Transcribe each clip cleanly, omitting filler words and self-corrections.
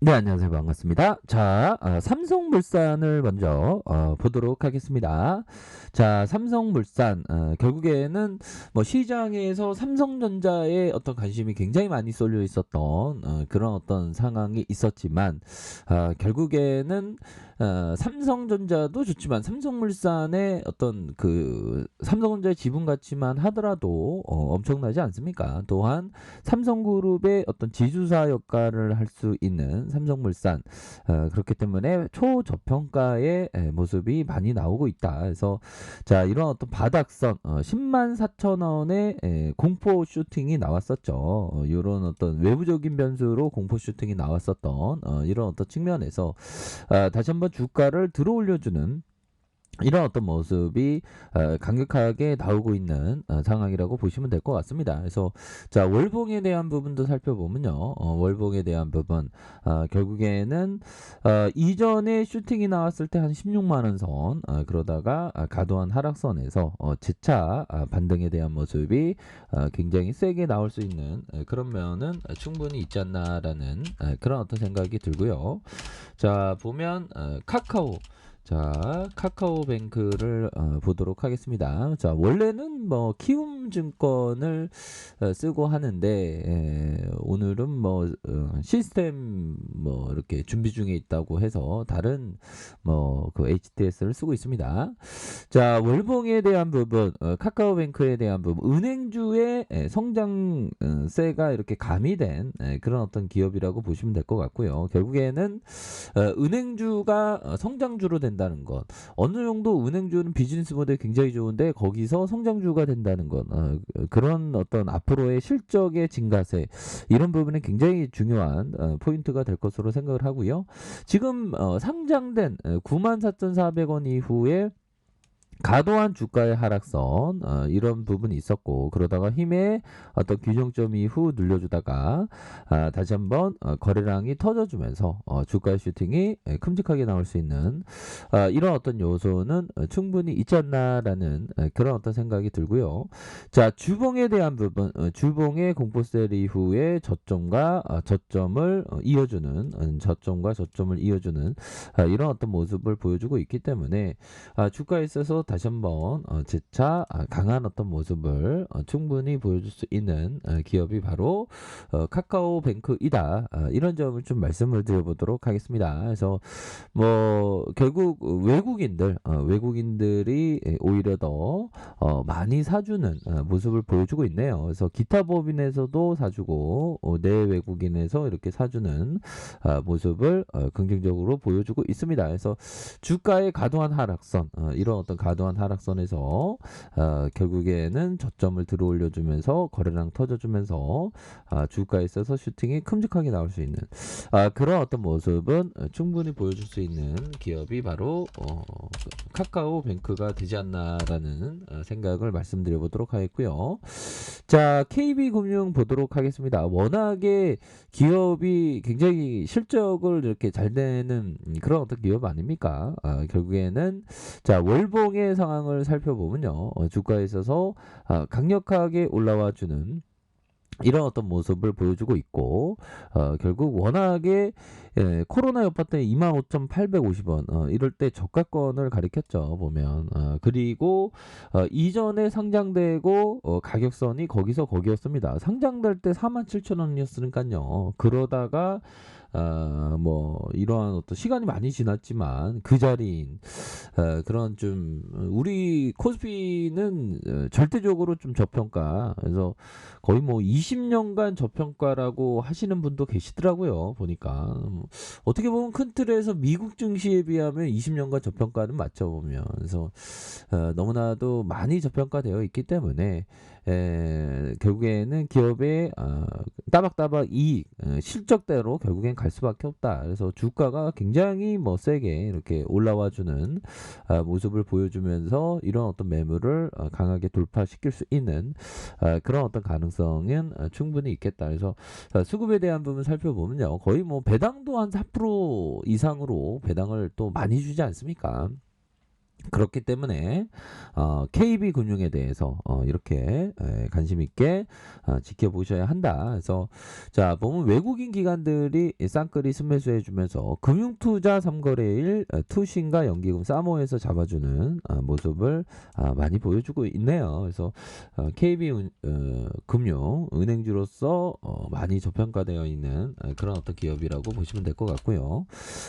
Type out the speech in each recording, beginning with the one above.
네, 안녕하세요. 반갑습니다. 자, 삼성물산을 먼저 보도록 하겠습니다. 자, 삼성물산 결국에는 뭐 시장에서 삼성전자에 어떤 관심이 굉장히 많이 쏠려 있었던 그런 어떤 상황이 있었지만 결국에는 삼성전자도 좋지만 삼성물산의 어떤 그 삼성전자의 지분 가치만 하더라도 엄청나지 않습니까? 또한 삼성그룹의 어떤 지주사 역할을 할 수 있는 삼성물산 그렇기 때문에 초저평가의 모습이 많이 나오고 있다. 그래서 자 이런 어떤 바닥선 10만 4천 원의 공포 슈팅이 나왔었죠. 이런 어떤 외부적인 변수로 공포 슈팅이 나왔었던 이런 어떤 측면에서 다시 한번 주가를 들어올려주는 이런 어떤 모습이 강력하게 나오고 있는 상황이라고 보시면 될 것 같습니다. 그래서 자 월봉에 대한 부분도 살펴보면요, 월봉에 대한 부분 결국에는 이전에 슈팅이 나왔을 때 한 16만 원 선 그러다가 과도한 하락선에서 재차 반등에 대한 모습이 굉장히 세게 나올 수 있는 그런 면은 충분히 있지 않나라는 그런 어떤 생각이 들고요. 자 보면 카카오. 자, 카카오뱅크를 보도록 하겠습니다. 자, 원래는 뭐 키움증권을 쓰고 하는데 오늘은 뭐 시스템 뭐 이렇게 준비 중에 있다고 해서 다른 뭐 그 HTS를 쓰고 있습니다. 자, 월봉에 대한 부분, 카카오뱅크에 대한 부분, 은행주의 성장세가 이렇게 가미된 그런 어떤 기업이라고 보시면 될 것 같고요. 결국에는 은행주가 성장주로 된다는 것. 어느 정도 은행주는 비즈니스 모델이 굉장히 좋은데 거기서 성장주가 된다는 것. 그런 어떤 앞으로의 실적의 증가세 이런 부분이 굉장히 중요한 포인트가 될 것으로 생각을 하고요. 지금 상장된 94,400원 이후에 과도한 주가의 하락선 이런 부분이 있었고 그러다가 힘의 어떤 규정점 이후 늘려주다가 다시 한번 거래량이 터져주면서 주가 슈팅이 큼직하게 나올 수 있는 이런 어떤 요소는 충분히 있지 않나라는 그런 어떤 생각이 들고요. 자 주봉에 대한 부분 주봉의 공포셀 이후에 저점과 저점을 이어주는 저점과 저점을 이어주는 이런 어떤 모습을 보여주고 있기 때문에 주가에 있어서 다시 한번 재차 강한 어떤 모습을 충분히 보여줄 수 있는 기업이 바로 카카오뱅크이다. 이런 점을 좀 말씀을 드려보도록 하겠습니다. 그래서 뭐 결국 외국인들이 오히려 더 많이 사주는 모습을 보여주고 있네요. 그래서 기타 법인에서도 사주고 내 외국인에서 이렇게 사주는 모습을 긍정적으로 보여주고 있습니다. 그래서 주가의 과도한 하락선 이런 어떤 과도한 하락선에서 결국에는 저점을 들어올려주면서 거래량 터져주면서 주가에 있어서 슈팅이 큼직하게 나올 수 있는 그런 어떤 모습은 충분히 보여줄 수 있는 기업이 바로 카카오뱅크가 되지 않나라는 생각을 말씀드려보도록 하겠고요. 자 KB금융 보도록 하겠습니다. 워낙에 기업이 굉장히 실적을 이렇게 잘 내는 그런 어떤 기업 아닙니까? 결국에는 자 월봉의 상황을 살펴보면요, 주가에 있어서 강력하게 올라와 주는 이런 어떤 모습을 보여주고 있고 결국 워낙에 코로나 여파 때 25,850원 이럴 때 저가권을 가리켰죠 보면 그리고 이전에 상장되고 가격선이 거기였습니다. 상장될 때 47,000원이었으니까요. 그러다가 뭐 이러한 어떤 시간이 많이 지났지만 그 자리인 그런 좀 우리 코스피는 절대적으로 좀 저평가 그래서 거의 뭐 20년간 저평가라고 하시는 분도 계시더라고요 보니까 어떻게 보면 큰 틀에서 미국 증시에 비하면 20년간 저평가는 맞죠 보면 그래서 너무나도 많이 저평가되어 있기 때문에 결국에는 기업의 따박따박 이익 실적대로 결국엔 갈 수밖에 없다. 그래서 주가가 굉장히 뭐 세게 이렇게 올라와주는 모습을 보여주면서 이런 어떤 매물을 강하게 돌파시킬 수 있는 그런 어떤 가능성은 충분히 있겠다. 그래서 수급에 대한 부분 살펴보면요, 거의 뭐 배당도 한 4% 이상으로 배당을 또 많이 주지 않습니까? 그렇기 때문에 KB금융에 대해서 이렇게 관심 있게 지켜보셔야 한다. 그래서 자 보면 외국인 기관들이 쌍끌이 순매수해 주면서 금융투자 3거래일 투신과 연기금 사모에서 잡아주는 모습을 많이 보여주고 있네요. 그래서 KB 금융 은행주로서 많이 저평가되어 있는 그런 어떤 기업이라고 보시면 될 것 같고요.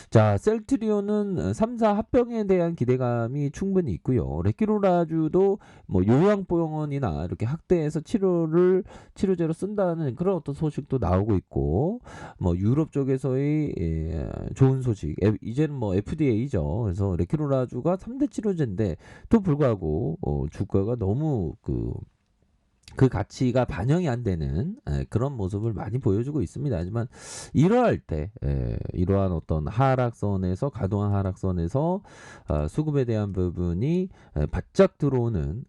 자, 셀트리온은 3사 합병에 대한 기대감이 충분히 있고요. 레키로라주도 뭐 요양병원이나 이렇게 학대해서 치료제로 쓴다는 그런 어떤 소식도 나오고 있고, 뭐 유럽 쪽에서의 좋은 소식, 이제는 뭐 FDA죠. 그래서 레키로라주가 3대 치료제인데 또 불구하고 주가가 너무 그 가치가 반영이 안 되는 그런 모습을 많이 보여주고 있습니다. 하지만 이러할 때 이러한 어떤 하락선에서 가동한 하락선에서 수급에 대한 부분이 바짝 들어오는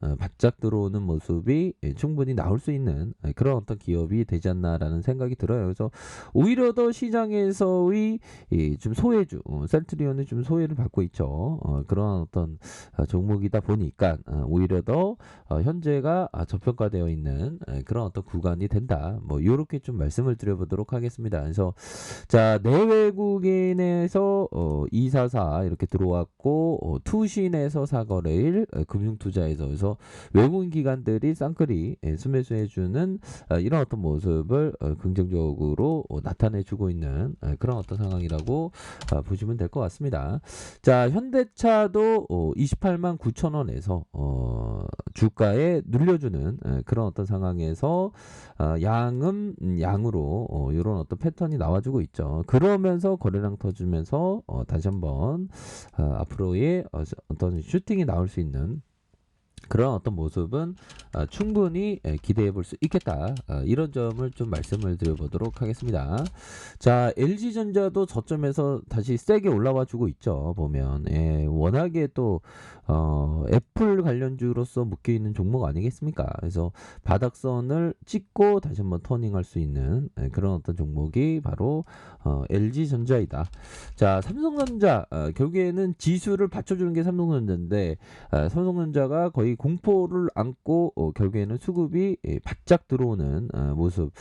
모습이 충분히 나올 수 있는 그런 어떤 기업이 되지 않나라는 생각이 들어요. 그래서 오히려 더 시장에서의 좀 소외주 셀트리온이 좀 소외를 받고 있죠. 그런 어떤 종목이다 보니까 오히려 더 현재가 저평가되어 있는 그런 어떤 구간이 된다. 뭐 이렇게 좀 말씀을 드려보도록 하겠습니다. 그래서 자 내외국인에서 244 이렇게 들어왔고 투신에서 사거래일 금융투자에서 그래서 외국인 기관들이 쌍끌이 순매수해주는 이런 어떤 모습을 긍정적으로 나타내주고 있는 그런 어떤 상황이라고 보시면 될 것 같습니다. 자 현대차도 28만 9천 원에서 주가에 눌려주는 그런 어떤 상황에서 양은 양으로 이런 어떤 패턴이 나와주고 있죠. 그러면서 거래량 터주면서 다시 한번 앞으로의 어떤 슈팅이 나올 수 있는 그런 어떤 모습은 충분히 기대해 볼 수 있겠다. 이런 점을 좀 말씀을 드려보도록 하겠습니다. 자, LG전자도 저점에서 다시 세게 올라와 주고 있죠. 보면 워낙에 또 애플 관련주로서 묶여 있는 종목 아니겠습니까? 그래서 바닥선을 찍고 다시 한번 터닝할 수 있는 그런 어떤 종목이 바로 LG전자이다. 자, 삼성전자 결국에는 지수를 받쳐주는 게 삼성전자인데 삼성전자가 거의 공포를 안고 결국에는 수급이 바짝 들어오는 모습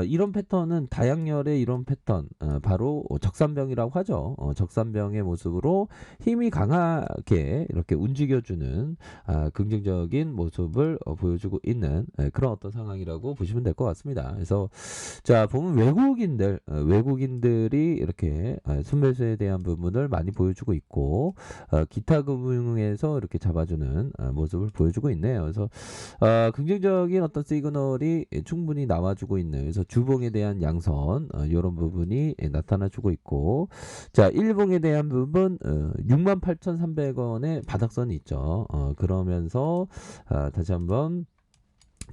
이런 패턴은 다양열의 이런 패턴 바로 적산병이라고 하죠. 적산병의 모습으로 힘이 강하게 이렇게 움직여주는 긍정적인 모습을 보여주고 있는 그런 어떤 상황이라고 보시면 될 것 같습니다. 그래서 자 보면 외국인들이 이렇게 순매수에 대한 부분을 많이 보여주고 있고 기타 금융에서 이렇게 잡아주는 모습을 보여주고 있네요. 그래서 긍정적인 어떤 시그널이 충분히 나와주고 있는 그래서 주봉에 대한 양선 이런 부분이 나타나주고 있고 자 일봉에 대한 부분 68,300원의 바닥선이 있죠. 그러면서 다시 한번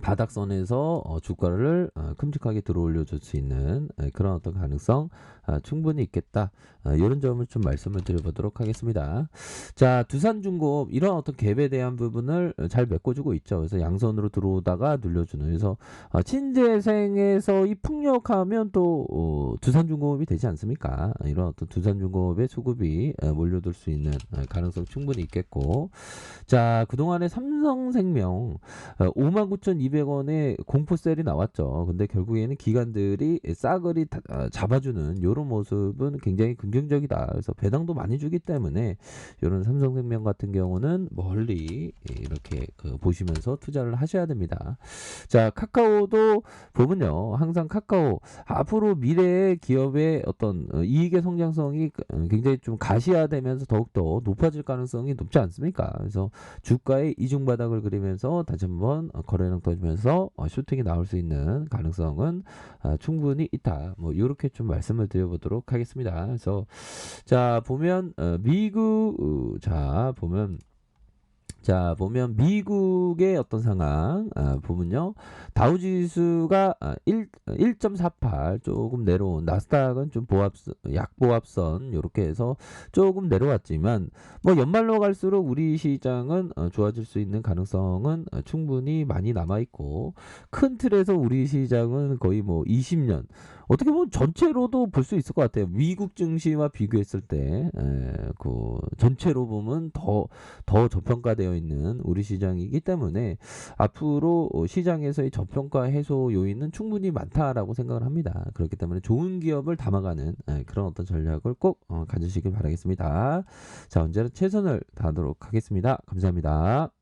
바닥선에서 주가를 큼직하게 들어올려 줄 수 있는 그런 어떤 가능성 충분히 있겠다. 이런 점을 좀 말씀을 드려보도록 하겠습니다. 자, 두산중공업 이런 어떤 갭에 대한 부분을 잘 메꿔주고 있죠. 그래서 양선으로 들어오다가 눌려주는. 그래서 친재생에서 이 풍력하면 또 두산중공업이 되지 않습니까? 이런 어떤 두산중공업의 수급이 몰려들 수 있는 가능성 충분히 있겠고, 자, 그동안에 삼성생명 59,200원에 공포셀이 나왔죠. 근데 결국에는 기관들이 싸그리 잡아주는 이런 모습은 굉장히 긍정적이다. 그래서 배당도 많이 주기 때문에 이런 삼성생명 같은 경우는 멀리 이렇게 보시면서 투자를 하셔야 됩니다. 자, 카카오도 보면요. 항상 카카오 앞으로 미래의 기업의 어떤 이익의 성장성이 굉장히 좀 가시화되면서 더욱더 높아질 가능성이 높지 않습니까? 그래서 주가의 이중바닥을 그리면서 다시 한번 거래량 터지면서 슈팅이 나올 수 있는 가능성은 충분히 있다. 뭐 이렇게 좀 말씀을 드려보도록 하겠습니다. 그래서 자 보면 미국 보면 미국의 어떤 상황 보면요. 다우지수가 1.48 조금 내려온 나스닥은 좀 약보합선 이렇게 해서 조금 내려왔지만 뭐 연말로 갈수록 우리 시장은 좋아질 수 있는 가능성은 충분히 많이 남아 있고 큰 틀에서 우리 시장은 거의 뭐 20년 어떻게 보면 전체로도 볼 수 있을 것 같아요. 미국 증시와 비교했을 때, 그 전체로 보면 더 저평가되어 있는 우리 시장이기 때문에 앞으로 시장에서의 저평가 해소 요인은 충분히 많다라고 생각을 합니다. 그렇기 때문에 좋은 기업을 담아가는 그런 어떤 전략을 꼭 가지시길 바라겠습니다. 자, 언제나 최선을 다하도록 하겠습니다. 감사합니다.